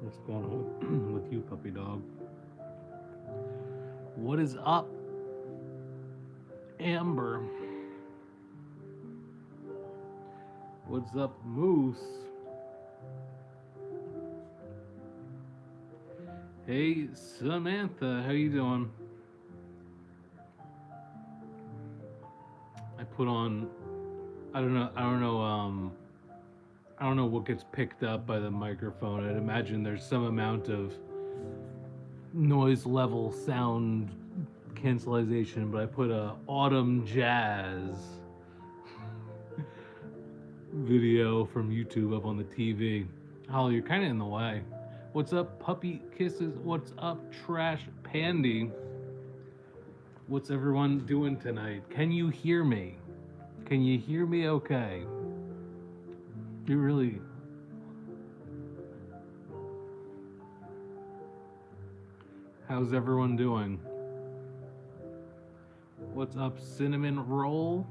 What's going on with you, puppy dog? What is up, Amber? What's up, Moose? Hey, Samantha, how you doing? I put on. I don't know. I don't know. I don't know what gets picked up by the microphone. I'd imagine there's some amount of noise level sound cancellation, but I put a autumn jazz video from YouTube up on the TV. Holly, you're kind of in the way. What's up, puppy kisses? What's up, trash pandy? What's everyone doing tonight? Can you hear me? Can you hear me okay? You really. How's everyone doing? What's up, cinnamon roll?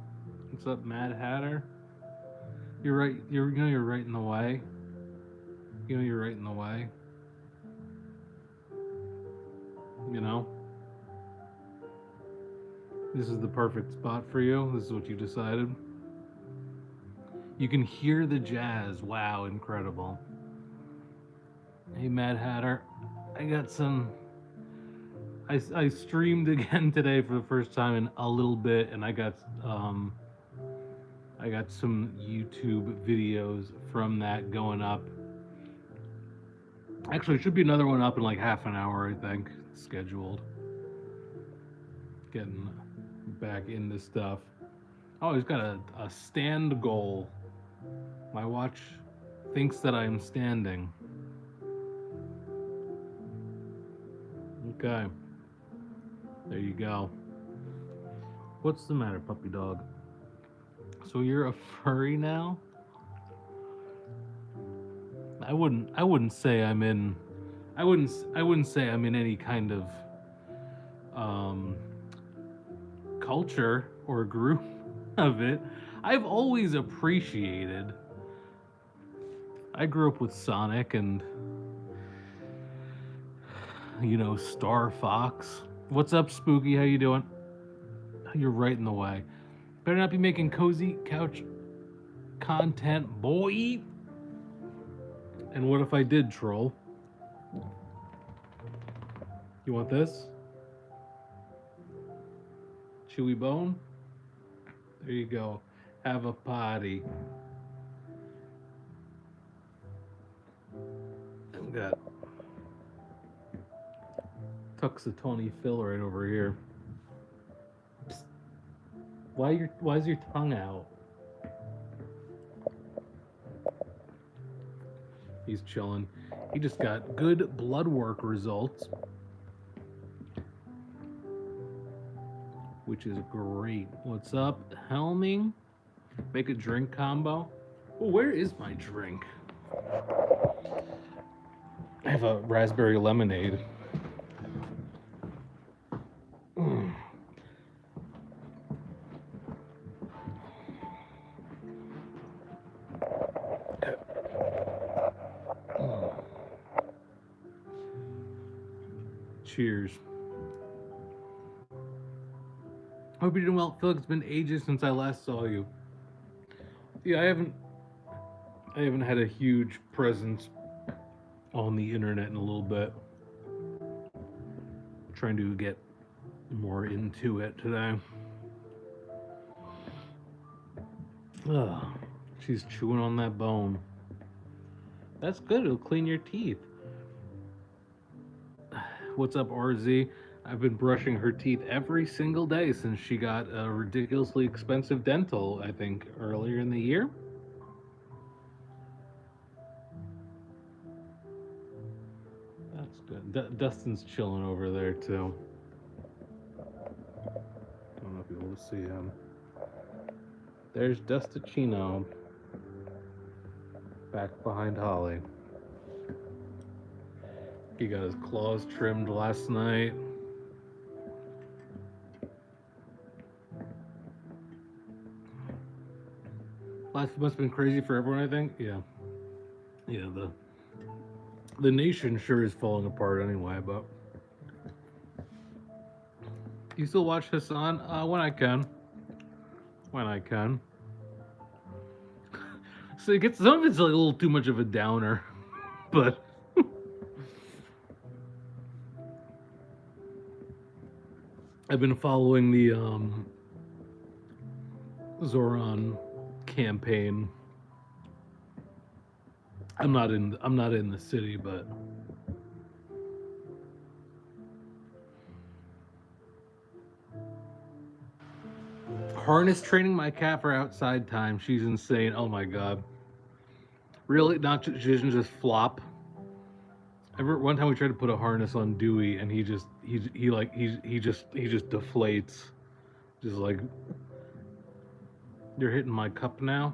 What's up, Mad Hatter? You're right. You're right in the way. You're right in the way. You know, this is the perfect spot for you. This is what you decided. You can hear the jazz. Wow, incredible. Hey, Mad Hatter. I got some. I streamed again today for the first time in a little bit, and I got some YouTube videos from that going up. Actually, it should be another one up in like half an hour, I think, scheduled. Getting back into stuff. Oh, he's got a stand goal. My watch thinks that I'm standing. Okay. There you go. What's the matter, puppy dog? So you're a furry now? I wouldn't say I'm in I wouldn't say I'm in any kind of um culture or group of it. I've always appreciated. I grew up with Sonic and Star Fox. What's up, Spooky? How you doing? You're right in the way. Better not be making cozy couch content, boy. And what if I did, troll? You want this? Chewy bone? There you go. Have a potty. I've got Tuxatony Phil right over here. Psst. Why's your tongue out? He's chilling. He just got good blood work results, which is great. What's up, Helming? Make a drink combo. Oh, where is my drink? I have a raspberry lemonade. Cheers. Hope you're doing well, Phil. It's been ages since I last saw you. Yeah, I haven't had a huge presence on the internet in a little bit. Trying to get more into it today. Ugh, she's chewing on that bone. That's good. It'll clean your teeth. What's up, RZ? I've been brushing her teeth every single day since she got a ridiculously expensive dental, I think, earlier in the year. That's good. Dustin's chilling over there, too. I don't know if you'll be able to see him. There's Dustachino back behind Holly. He got his claws trimmed last night. Life must have been crazy for everyone, I think. Yeah. Yeah, The nation sure is falling apart anyway, but you still watch Hassan? When I can. When I can. So it gets some of it's like a little too much of a downer, but I've been following the Zoran campaign. I'm not in the city, but harness training my cat for outside time. She's insane. Oh my god. Really? Not she doesn't just flop. Ever one time we tried to put a harness on Dewey and he just deflates. Just like you're hitting my cup now.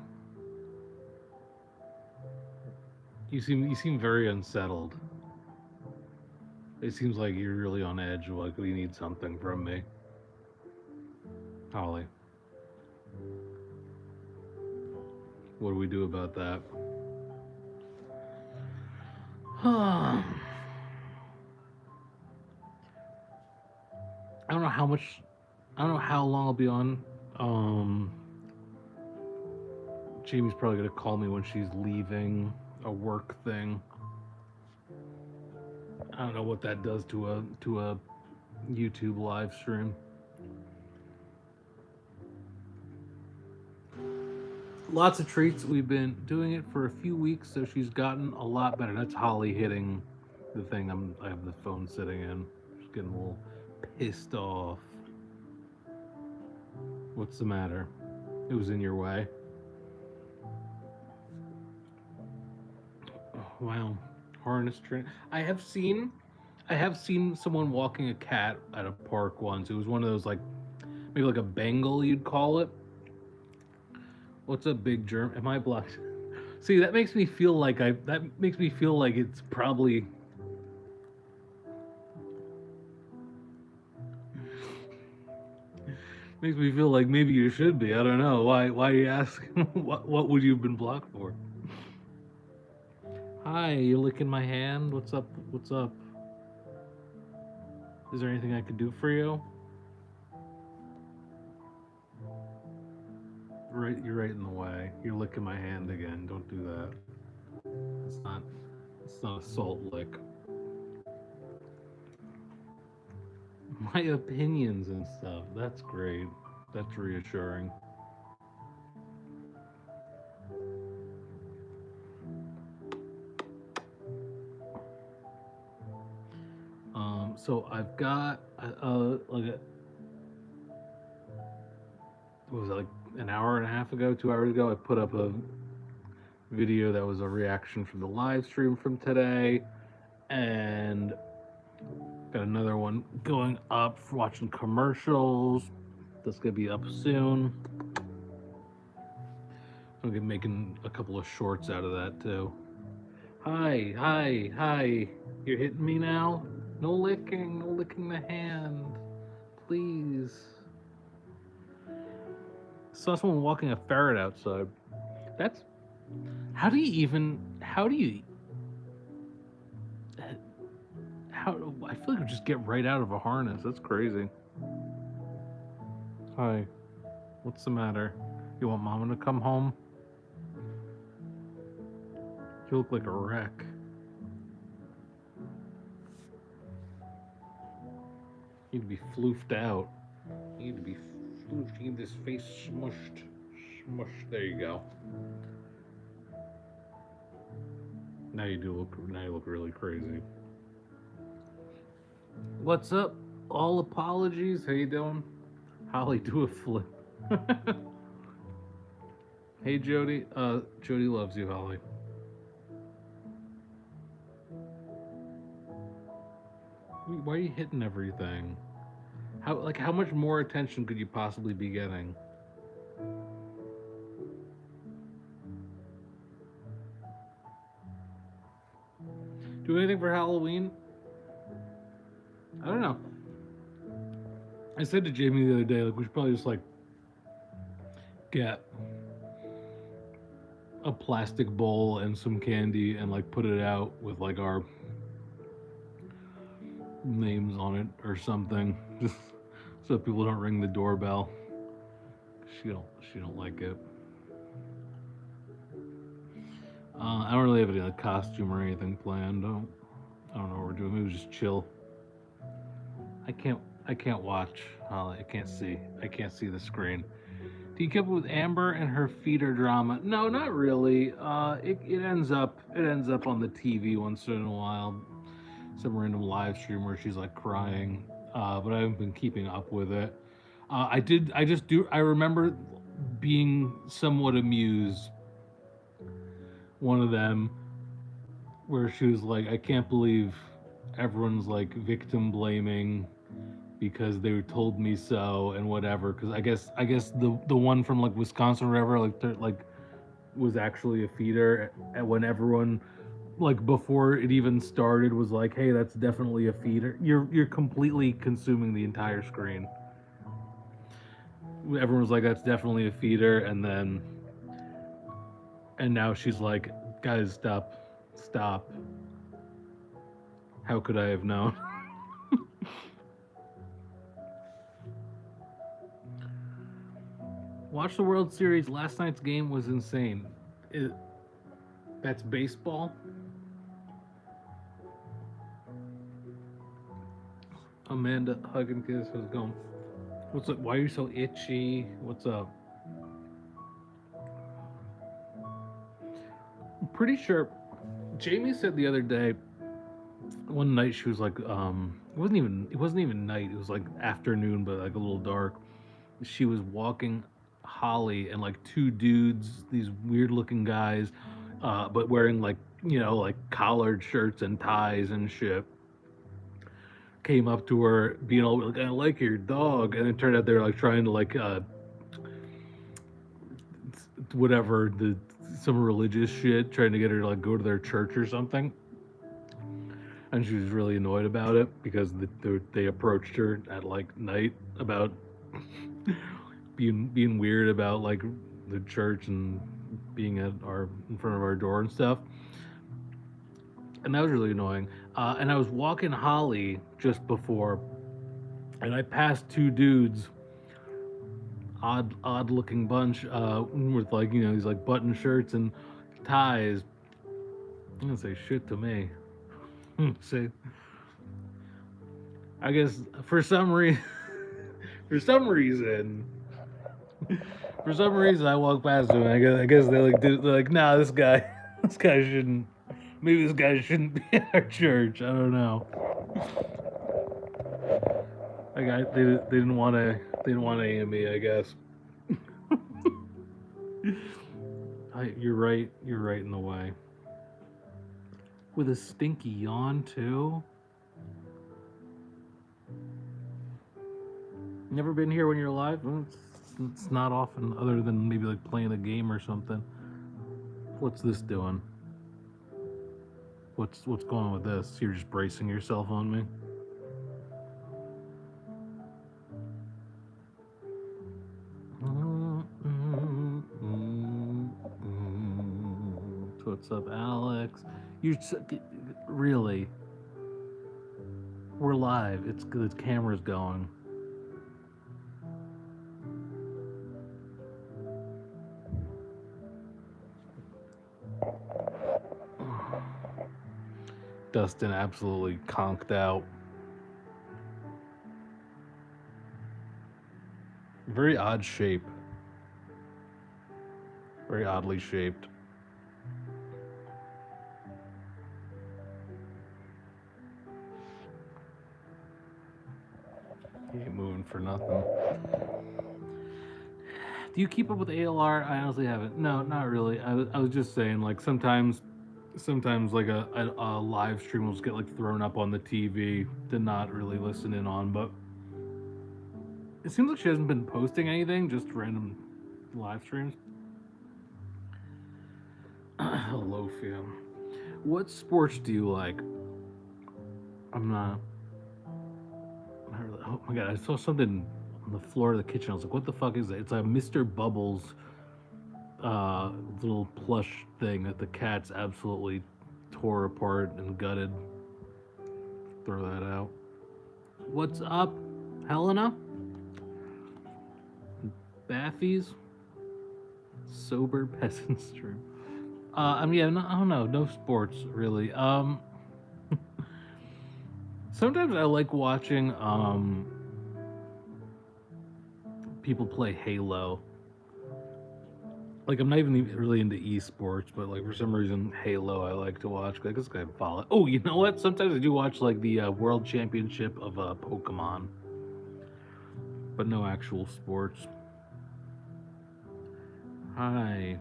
You seem very unsettled. It seems like you're really on edge. Like we need something from me, Holly. What do we do about that? I don't know how much. I don't know how long I'll be on. Jamie's probably gonna call me when she's leaving a work thing. I don't know what that does to a YouTube live stream. Lots of treats. We've been doing it for a few weeks, so she's gotten a lot better. That's Holly hitting the thing. I have the phone sitting in. She's getting a little pissed off. What's the matter? It was in your way. Oh, wow, harness train. I have seen someone walking a cat at a park once. It was one of those like maybe like a Bengal you'd call it. What's up, big germ? Am I blocked? See, that makes me feel like that makes me feel like it's probably makes me feel like maybe you should be. I don't know. Why are you asking what would you have been blocked for? Hi, you licking my hand? What's up? What's up? Is there anything I could do for you? Right, you're right in the way. You're licking my hand again. Don't do that. It's not. It's not a salt lick. My opinions and stuff. That's great. That's reassuring. So I've got like a what was it like an hour and a half ago, 2 hours ago? I put up a video that was a reaction from the live stream from today, and got another one going up for watching commercials. That's gonna be up soon. I'm gonna be making a couple of shorts out of that too. Hi, hi, hi. You're hitting me now? No licking, no licking the hand. Please. Saw someone walking a ferret outside. That's how do you even how do you how I feel like you just get right out of a harness. That's crazy. Hi. What's the matter? You want mama to come home? You look like a wreck. You need to be floofed out. You need to be floofed. You need this face smushed. Smushed. There you go. Now you look really crazy. What's up? All apologies. How you doing? Holly, do a flip. Hey Jody. Jody loves you, Holly. Why are you hitting everything? How much more attention could you possibly be getting? Do anything for Halloween? I don't know. I said to Jamie the other day, like we should probably just like get a plastic bowl and some candy and like put it out with like our names on it or something, just so people don't ring the doorbell. She don't like it. I don't really have any like costume or anything planned. I don't know what we're doing. Maybe just chill. I can't I can't watch Holly. I can't see the screen. Do you keep up with Amber and her feeder drama? No, not really. It ends up on the TV once in a while. Some random live stream where she's like crying. But I haven't been keeping up with it. I just do. I remember being somewhat amused. One of them where she was like, I can't believe everyone's like victim blaming because they told me so and whatever. Because I guess the one from like Wisconsin or whatever like was actually a feeder, and when everyone like before it even started was like, hey, that's definitely a feeder. You're completely consuming the entire screen. Everyone was like, that's definitely a feeder, and now she's like, guys, stop. How could I have known? Watch the World Series. Last night's game was insane. It, that's baseball. Amanda, hug and kiss. How's it going? What's up? Why are you so itchy? What's up? I'm pretty sure Jamie said the other day, one night she was like, it wasn't even night. It was like afternoon, but like a little dark. She was walking Holly and like two dudes, these weird looking guys, but wearing like like collared shirts and ties and shit. Came up to her, being all like, "I like your dog," and it turned out they're like trying to like whatever the some religious shit, trying to get her to like go to their church or something. And she was really annoyed about it because they approached her at like night about being weird about like the church and being at our in front of our door and stuff, and that was really annoying. And I was walking Holly just before, and I passed two dudes, odd looking bunch, with like these like button shirts and ties. I'm gonna say shit to me. Say, I guess for some reason, for some reason, for some reason, I walked past them. I guess they're like, nah, this guy, this guy shouldn't. Maybe this guy shouldn't be at our church. I don't know. They didn't want to aim me. I guess. You're right. You're right in the way. With a stinky yawn too. Never been here when you're alive? Well, it's not often, other than maybe like playing a game or something. What's this doing? What's going on with this? You're just bracing yourself on me. What's up, Alex? You're really. We're live. It's good. The camera's going. Dustin absolutely conked out. Very odd shape. Very oddly shaped. He ain't moving for nothing. Do you keep up with ALR? I honestly haven't. No, not really. I was just saying, like sometimes like a live stream will just get like thrown up on the TV to not really listen in on, but it seems like she hasn't been posting anything, just random live streams. Hello, fam. What sports do you like? I'm not really. Oh my god, I saw something on the floor of the kitchen. I was like, what the fuck is that? It's a Mr. Bubbles little plush thing that the cats absolutely tore apart and gutted. Throw that out. What's up, Helena? Baffies? Sober peasants true. Yeah, no, I don't know, no sports really. Sometimes I like watching people play Halo. Like I'm not even really into esports, but like for some reason Halo I like to watch. Like this guy follow. Oh, you know what? Sometimes I do watch like the World Championship of Pokemon, but no actual sports. Hi,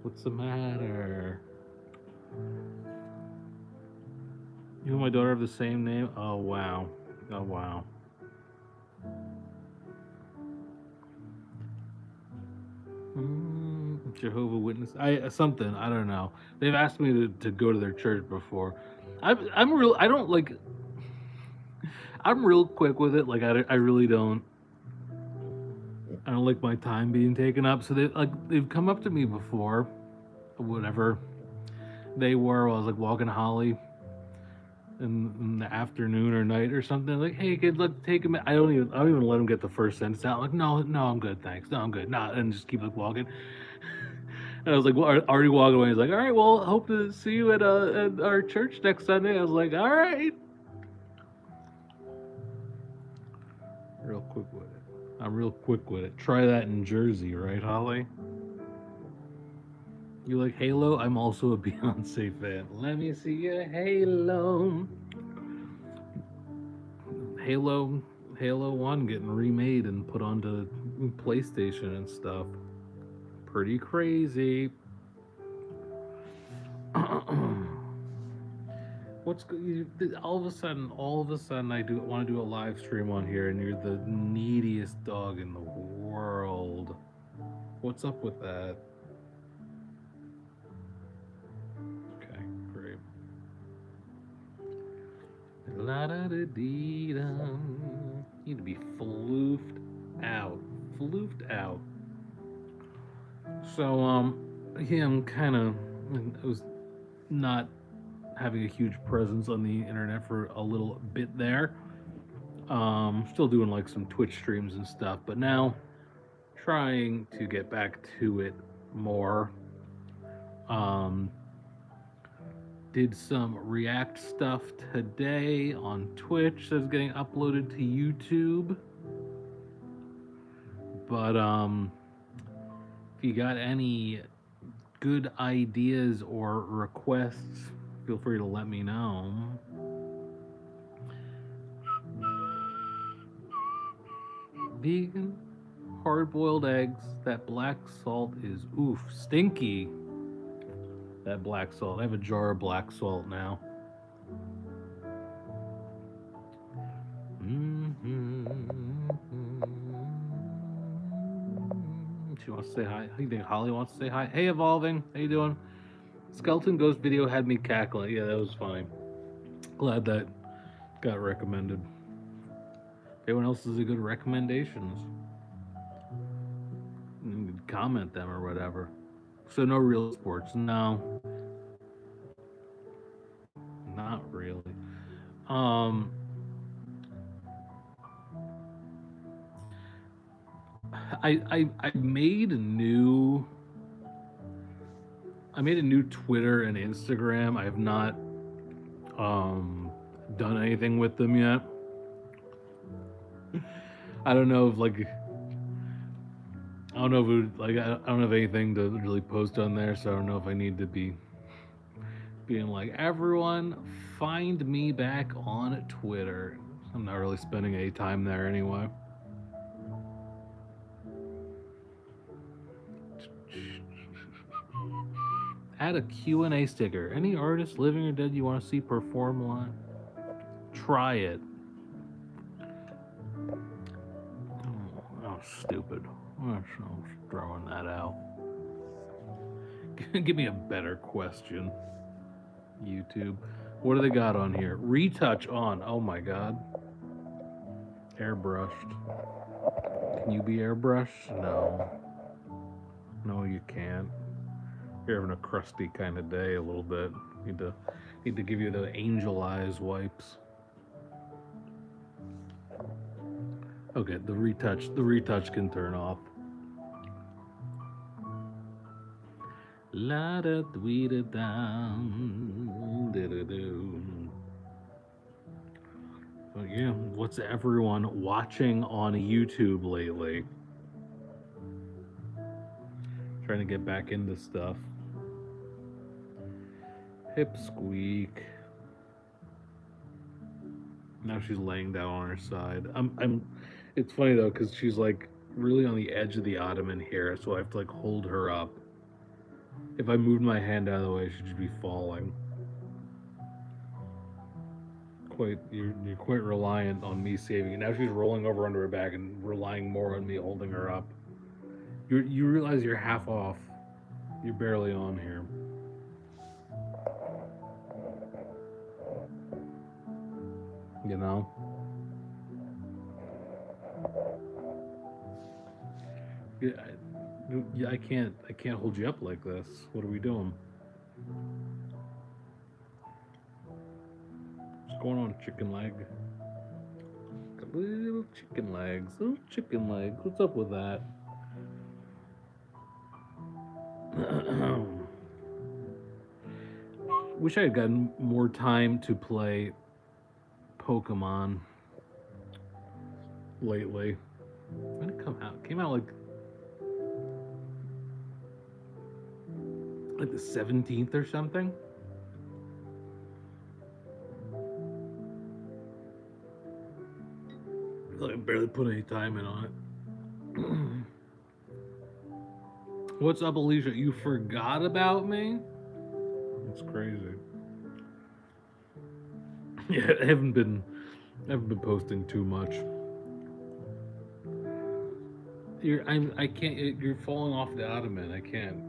what's the matter? You and my daughter have the same name? Oh wow. Oh wow. Jehovah Witness. I something. I don't know. They've asked me to go to their church before. I'm real. I don't like. I'm real quick with it. Like I really don't. I don't like my time being taken up. So they've come up to me before, whatever they were. While I was like walking Holly in the afternoon or night or something. Like, hey kid, let's take him. I don't even let them get the first sentence out. Like, no, I'm good, thanks. No, I'm good. Nah, and just keep like walking. And I was like, well, already walking away. He's like, all right, well, hope to see you at our church next Sunday. I was like, all right. Real quick with it. I'm real quick with it. Try that in Jersey, right, Holly? You like Halo? I'm also a Beyonce fan. Let me see your Halo. Halo, Halo 1 getting remade and put onto PlayStation and stuff. Pretty crazy. What's all of a sudden I do want to do a live stream on here and you're the neediest dog in the world. What's up with that? Okay, great. La da da dee dum. Need to be floofed out. Floofed out. So yeah, I'm kind of I was not having a huge presence on the internet for a little bit there. Still doing like some Twitch streams and stuff, but now trying to get back to it more. Um, did some React stuff today on Twitch that's getting uploaded to YouTube. But if you got any good ideas or requests, feel free to let me know. Vegan hard-boiled eggs. That black salt is oof stinky. That black salt. I have a jar of black salt now. She wants to say hi. I think Holly wants to say hi. Hey, Evolving. How you doing? Skeleton Ghost video had me cackling. Yeah, that was funny. Glad that got recommended. If anyone else has a good recommendations, you can comment them or whatever. So no real sports. No. Not really. I made a new Twitter and Instagram. I have not done anything with them yet. I don't know if I don't have anything to really post on there, so I don't know if I need to be being like, everyone find me back on Twitter. I'm not really spending any time there anyway. Add a Q&A sticker. Any artist, living or dead, you want to see perform live? Try it. Oh, stupid. I'm throwing that out. Give me a better question. YouTube. What do they got on here? Retouch on. Oh my god. Airbrushed. Can you be airbrushed? No. No, you can't. You're having a crusty kind of day a little bit. Need to need to give you the angel eyes wipes. Okay, the retouch can turn off. La da dwee da down. So yeah, what's everyone watching on YouTube lately? Trying to get back into stuff. Hip squeak. Now she's laying down on her side. It's funny though, because she's like really on the edge of the ottoman here, so I have to like hold her up. If I moved my hand out of the way, she'd just be falling. You're quite reliant on me saving it. Now she's rolling over onto her back and relying more on me holding her up. You realize you're half off. You're barely on here. You know? Yeah, I can't hold you up like this. What are we doing? What's going on, chicken leg? Got little chicken legs. Little chicken legs. What's up with that? Wish I had gotten more time to play Pokemon lately. When did it come out? It came out like the 17th or something. I feel like I barely put any time in on it. What's up, Alicia? You forgot about me? That's crazy. Yeah, I haven't been posting too much. I can't. You're falling off the ottoman. I can't.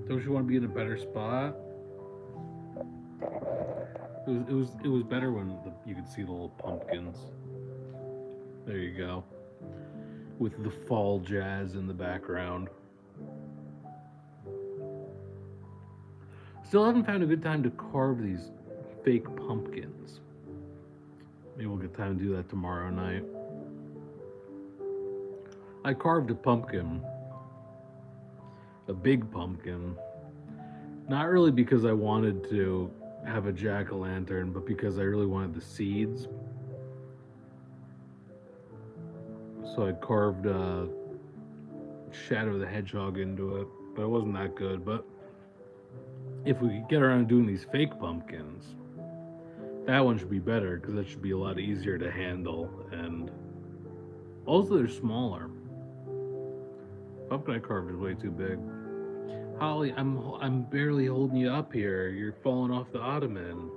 Don't you want to be in a better spot? It was better when you could see the little pumpkins. There you go. With the fall jazz in the background. Still haven't found a good time to carve these fake pumpkins. Maybe we'll get time to do that tomorrow night. I carved a pumpkin. A big pumpkin. Not really because I wanted to have a jack-o'-lantern, but because I really wanted the seeds. So I carved Shadow the Hedgehog into it, but it wasn't that good. But if we could get around doing these fake pumpkins, that one should be better because that should be a lot easier to handle, and also they're smaller. Pumpkin I carved is way too big. Holly, I'm barely holding you up here. You're falling off the ottoman.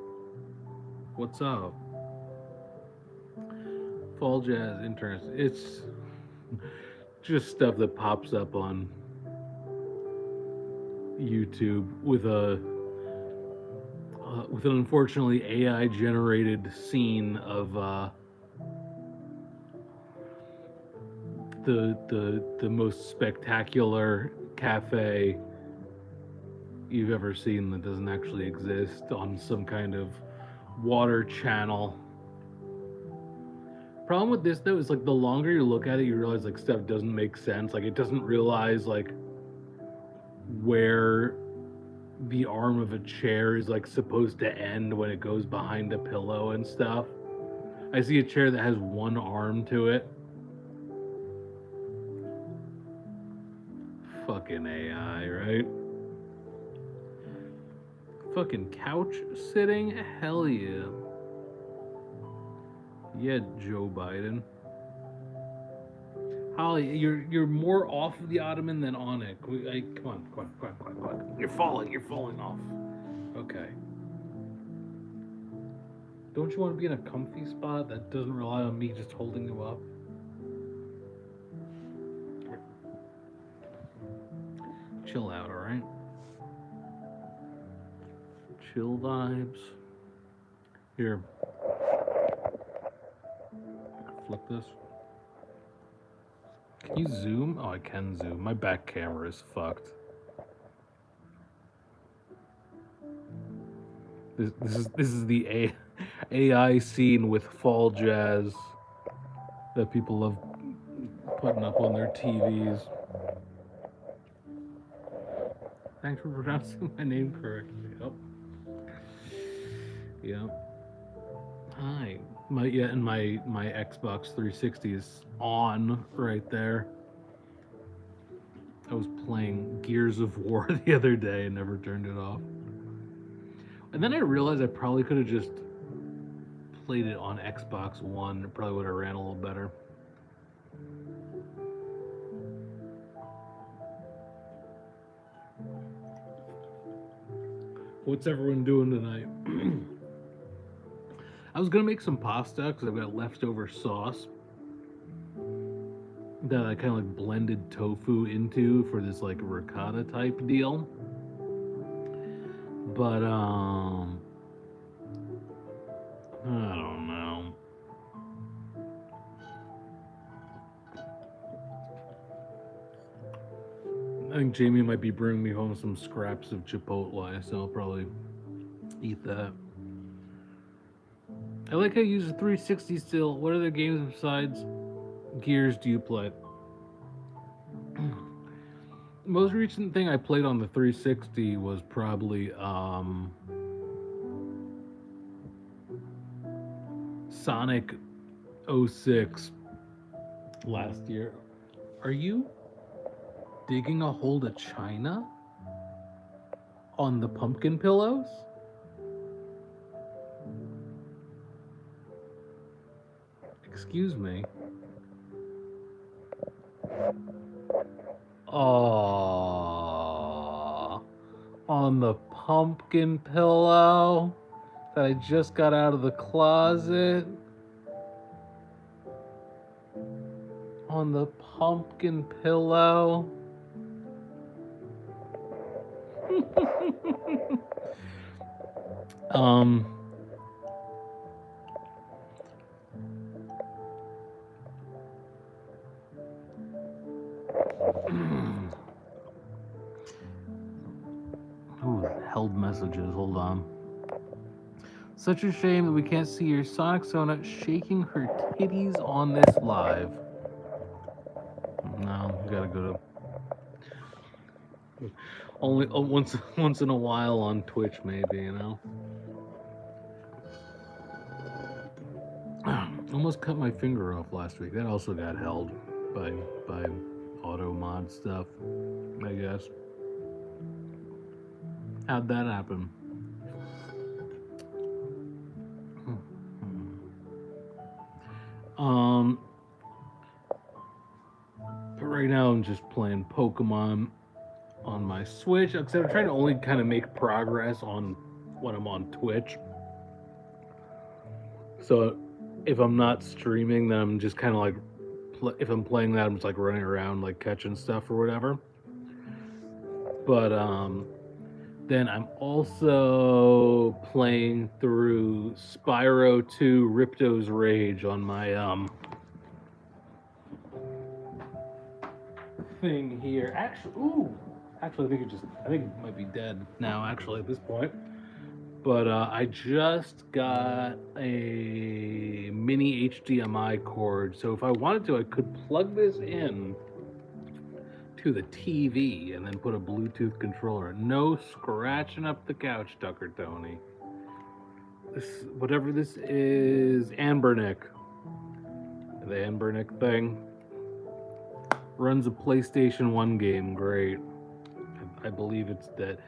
What's up? Fall jazz interest. It's just stuff that pops up on YouTube with an unfortunately AI generated scene of the most spectacular cafe you've ever seen that doesn't actually exist on some kind of water channel. Problem with this though is like the longer you look at it, you realize like stuff doesn't make sense. Like it doesn't realize like where the arm of a chair is like supposed to end when it goes behind a pillow and stuff. I see a chair that has one arm to it. Fucking AI, right? Fucking couch sitting? Hell yeah. Yeah, Joe Biden. Holly, you're more off of the ottoman than on it. Come on. You're falling off. Okay. Don't you want to be in a comfy spot that doesn't rely on me just holding you up? Chill out, alright? Chill vibes. Here. Flip this. Can you zoom? Oh, I can zoom. My back camera is fucked. This is the AI scene with fall jazz that people love putting up on their TVs. Thanks for pronouncing my name correctly. Yep. Yep. Hi. My Xbox 360 is on right there. I was playing Gears of War the other day and never turned it off. And then I realized I probably could have just played it on Xbox One. It probably would have ran a little better. What's everyone doing tonight? I was gonna make some pasta because I've got leftover sauce that I kind of like blended tofu into for this like ricotta type deal. But I don't know. I think Jamie might be bringing me home some scraps of Chipotle, so I'll probably eat that. I like how you use a 360 still. What other games besides Gears do you play? Most recent thing I played on the 360 was probably Sonic 06 last year. Are you digging a hole to China on the pumpkin pillows? Excuse me. Oh, on the pumpkin pillow that I just got out of the closet. On the pumpkin pillow. um Ooh, held messages. Hold on. Such a shame that we can't see your Sonic Sona shaking her titties on this live. No, we gotta go to only once in a while on Twitch, maybe, you know. Almost cut my finger off last week. That also got held by auto mod stuff, I guess. How'd that happen? But right now I'm just playing Pokemon on my Switch, except I'm trying to only kind of make progress on when I'm on Twitch. So if I'm not streaming, then I'm just kind of like, if I'm playing that, I'm just like running around like catching stuff or whatever. But then I'm also playing through Spyro 2 Ripto's Rage on my thing here. Actually, I think it might be dead now. Actually, at this point, but I just got a mini HDMI cord, so if I wanted to, I could plug this in to the TV and then put a Bluetooth controller. No scratching up the couch, Tucker Tony. This, whatever this is, Anbernick. The Anbernick thing runs a PlayStation 1 game. Great. I believe it's dead.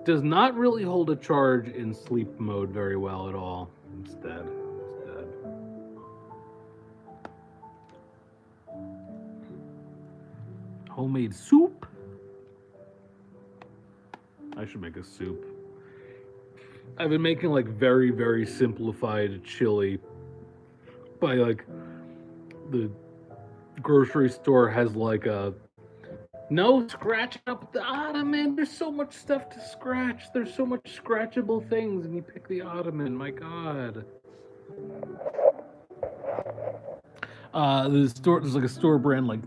Does not really hold a charge in sleep mode very well at all. It's dead. It's dead. Homemade soup? I should make a soup. I've been making like very, very simplified chili by like the grocery store has like a no scratching up the ottoman. There's so much stuff to scratch. There's so much scratchable things, and you pick the ottoman. My God. There's like a store brand like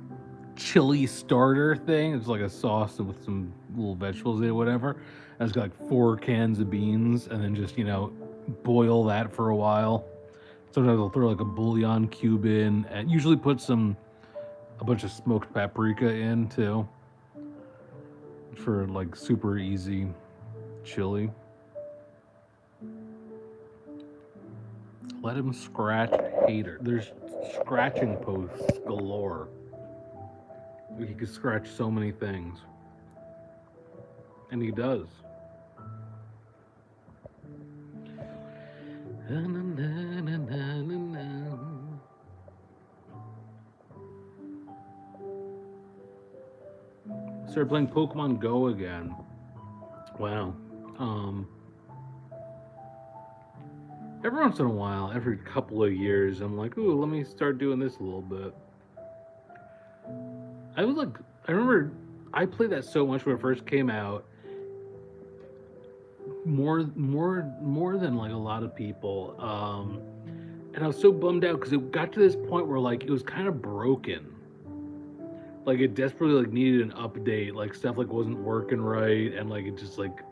chili starter thing. It's like a sauce with some little vegetables in it, whatever. And it's got like 4 cans of beans, and then just boil that for a while. Sometimes I'll throw like a bouillon cube in, and usually put a bunch of smoked paprika in too, for like super easy chili. Let him scratch hater. There's scratching posts galore. He could scratch so many things. And he does. Started playing Pokemon Go again. Wow. Um, every once in a while, every couple of years, I'm like, ooh, let me start doing this a little bit. I was like, I remember I played that so much when it first came out. More than like a lot of people. And I was so bummed out because it got to this point where like it was kind of broken. Like it desperately like needed an update. Like stuff like wasn't working right, and like it just like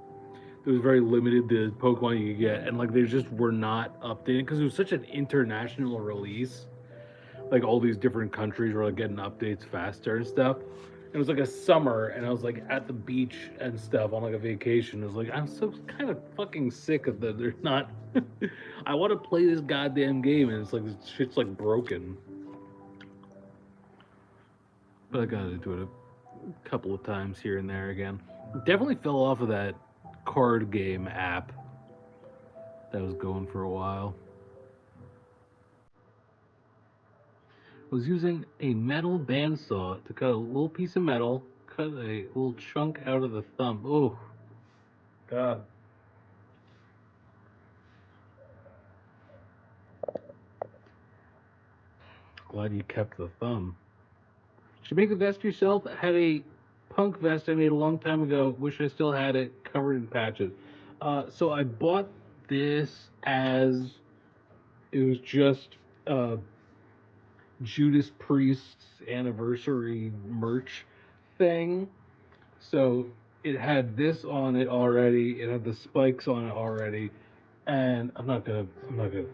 it was very limited the Pokemon you could get, and like they just were not updating because it was such an international release. Like all these different countries were like getting updates faster and stuff. It was like a summer, and I was like at the beach and stuff on like a vacation. I was like, I'm so kind of fucking sick of that. They're not. I want to play this goddamn game, and it's like this shit's like broken. But I got into it a couple of times here and there again. Definitely fell off of that card game app that was going for a while. Was using a metal bandsaw to cut a little piece of metal, cut a little chunk out of the thumb. Oh, God. Glad you kept the thumb. Should make the vest yourself. I had a punk vest I made a long time ago. Wish I still had it, covered in patches. So I bought this as it was just Judas Priest's anniversary merch thing. So it had this on it already. It had the spikes on it already, and I'm not gonna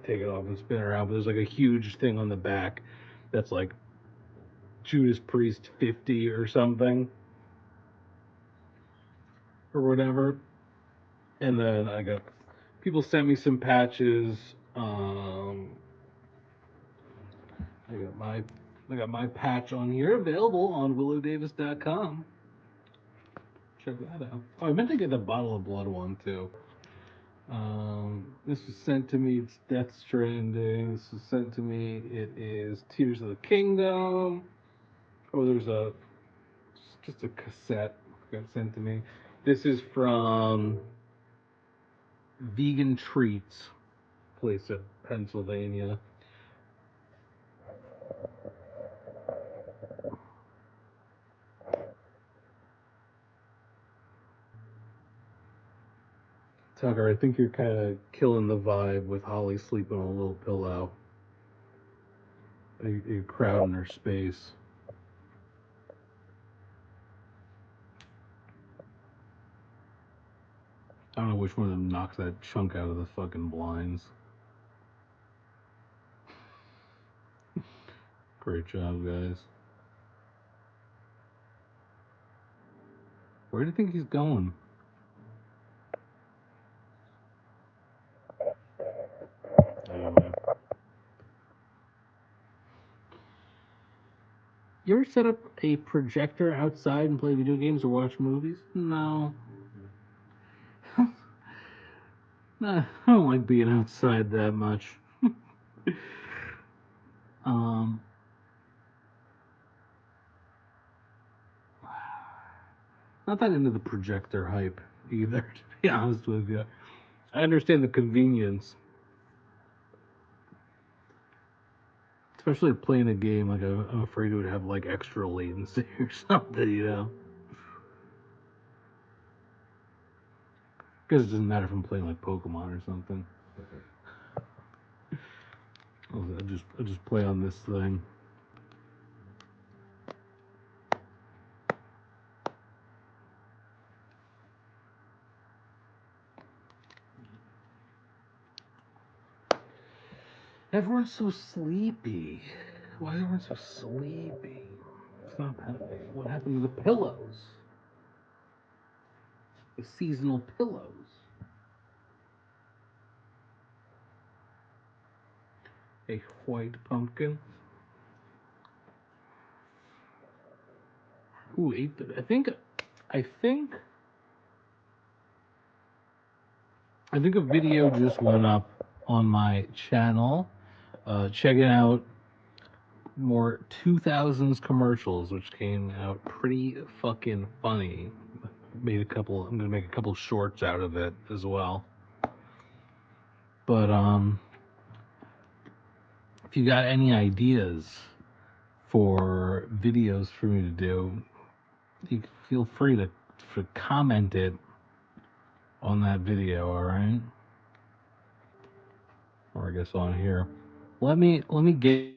take it off and spin it around. But there's like a huge thing on the back that's like Judas Priest 50 or something or whatever. And then I got people sent me some patches. I got my I got my patch on here available on willowdavis.com. Check that out. Oh, I meant to get the bottle of blood one too. This was sent to me. It's Death Stranding. This was sent to me. It is Tears of the Kingdom. Oh, there's just a cassette got sent to me. This is from Vegan Treats, place in Pennsylvania. Tucker, I think you're kind of killing the vibe with Holly sleeping on a little pillow. You're crowding her space. I don't know which one of them knocks that chunk out of the fucking blinds. Great job, guys. Where do you think he's going? Anyway. You ever set up a projector outside and play video games or watch movies? No. Nah, I don't like being outside that much. um, Not that into the projector hype either, to be honest with you. I understand the convenience, especially playing a game like I'm afraid it would have like extra latency or something, you know. Because it doesn't matter if I'm playing like Pokemon or something. I just play on this thing. Everyone's so sleepy. Why is everyone so sleepy? It's not happening. What happened to the pillows? The seasonal pillows. A white pumpkin. Ooh, 8:30. I think a video just went up on my channel. Check it out. More 2000s commercials, which came out pretty fucking funny. I'm gonna make a couple shorts out of it as well. But if you got any ideas for videos for me to do, you feel free to comment it on that video, all right? Or I guess on here. Let me get